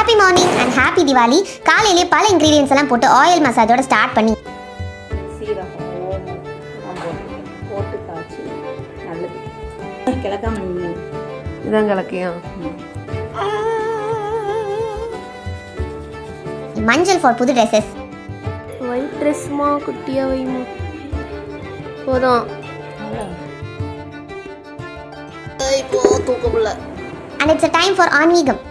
Happy morning and happy Diwali. காலையிலே பல ingredients எல்லாம் போட்டு ஆயில் மசாஜோட ஸ்டார்ட் பண்ணி சீரகம் ஓமம் போட்டு காய்ச்சி நல்லது கிழக்காம இதான் கிழக்கையா. மஞ்சள் ஃபார் புது ட்ரெஸ்ஸஸ். ஒயிட் ட்ரெஸ்மா குட்டியா வைமா போதும். இப்போ தூக்கமில்ல. And it's a time for ஆன்மீகம்.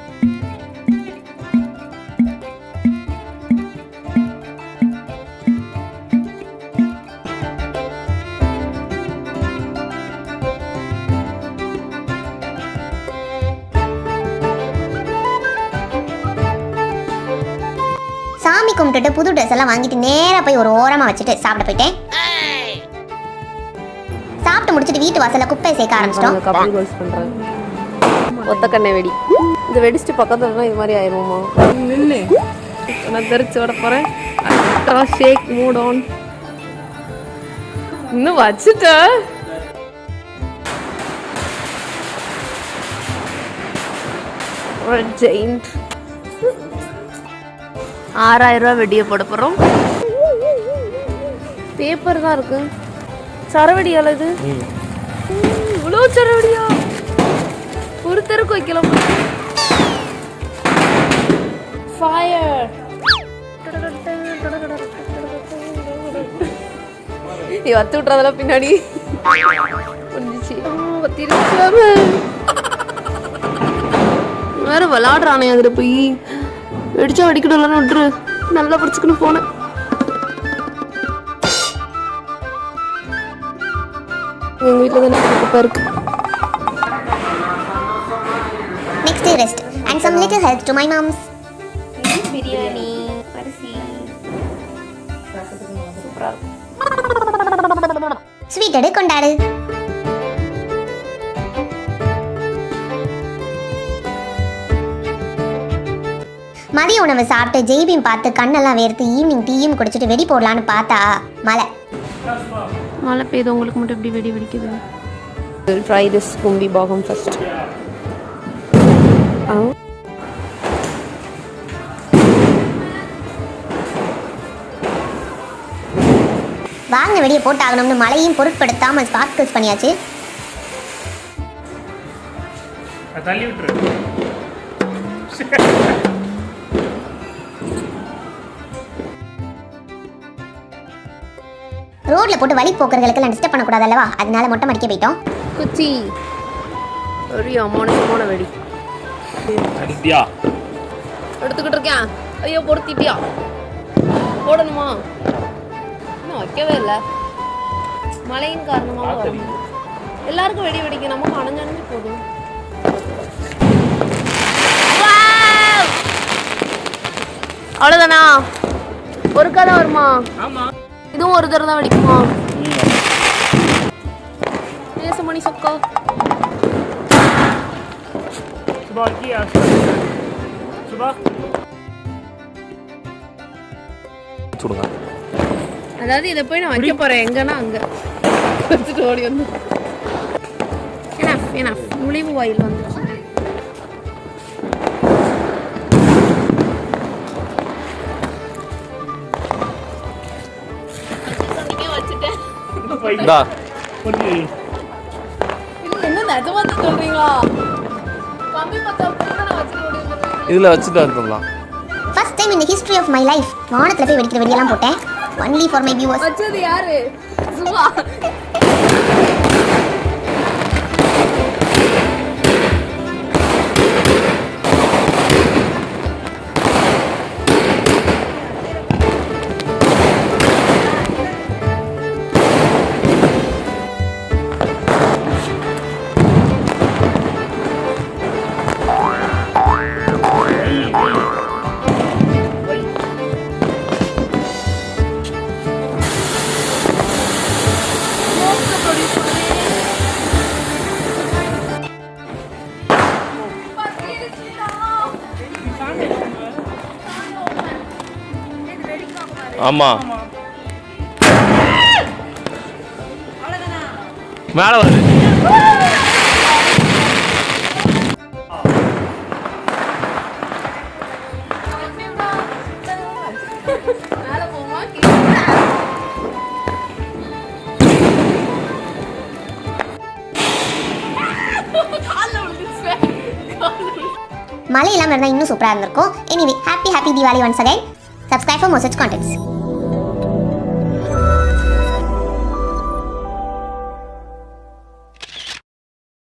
சாமி கும்பிட்டுட்டு புது ட்ரெஸ் எல்லாம் வாங்கிட்டு நேரா போய் ஒரு ஓரமா வச்சுட்டு சாப்பிட போயிட்டேன். சாப்பிட்டு முடிச்சிட்டு வீட்டு வாசல்ல குப்பை சேர்க்க ஆரம்பிச்சிட்டோம். கப்பல் கோல்ஸ் பண்றாங்க. ஒத்த கண்ணை வெடி. இந்த வெடிச்சிட்டு பக்கத்துல இது மாதிரி ஆயிருமா? நின்னு நான் தெரிச்சு ஓட போறேன். Ultra shake mood on. இன்னும் வச்சுட்ட ஒரு ஜெயிண்ட் 6000 ரூபாய் வெடியை போட போறோம். பேப்பர் தான் இருக்கு. சரவெடியால இது இவ்வளோ சரவெடியா ஒரு தெருக்கு வைக்கலாம். ஃபயர் நீ வத்து விட்டுறதெல்லாம் பின்னாடி புரிஞ்சிச்சு. வேற விளாடுறானே அதுல போய் வெடிச்சா வெடிக்கணும்னு விட்டுரு. நல்லா படிச்சுக்கணும் போனேன். எங்கள் வீட்டில் தான் குப்பை இருக்கு. Next day rest and some little help to my moms. Biryani அரிசி சூப்பராக இருக்கும். ஸ்வீட் எடு கொண்டாடு. மதிய உணவு சாப்பிட்டு ஜெய்பீம் பார்த்து கண்ணெல்லாம் வேர்த்து ஈவினிங் டீயும் குடிச்சிட்டு வெடி போடலான்னு பார்த்தா மழை பெய்யுது. உங்களுக்கு மட்டும் எப்படி வெடி வெடிக்குது? ட்ரை திஸ் கும்பி பாகம் ஃபர்ஸ்ட். வாங்க வெடியை போட்டாகணும்னு மழையும் பொருட்படுத்தாம ஸ்பார்க்கிள்ஸ் பண்ணியாச்சு. ரோட்ல போட்டு வழி போக்குறதுக்கெல்லாம் டிஸ்டர்ப் பண்ணக்கூடாது அல்லவா, அதனால மொட்டை மடிக்க போயிட்டோம். குச்சி ஒரு அமௌனமான வெடி எடுத்துக்கிட்டு இருக்கேன். ஐயோ பொருத்திட்டியா? போடணுமா? இன்னும் வைக்கவே இல்லை. மழையின் காரணமாக எல்லாருக்கும் வெடி வெடிக்க நமக்கு அணைஞ்சு போதும். அவ்வளோதானா? ஒருக்கா தான் வருமா? இதுவும் ஒரு தடவை தான் வெடிக்குமா? நேசமணி சொக்கா அதாவது இதை போய் நான் வைக்க போறேன். எங்கன்னா அங்க வச்சுட்டு ஓடி வந்து நுழைவு வாயில் வந்துச்சு. இதுல வச்சுட்டு வந்துடலாம். First time in the history of my life வானத்துல போய் வெடிக்கிற வெடியெல்லாம் போட்டேன். Only for my viewers. வச்சது யாரு? சுபா. ஆமா மேல வருது. மழை இல்லாமல் இருந்தால் இன்னும் சூப்பராக இருந்திருக்கும். Anyway happy Deepavali once again. Subscribe for more such contents.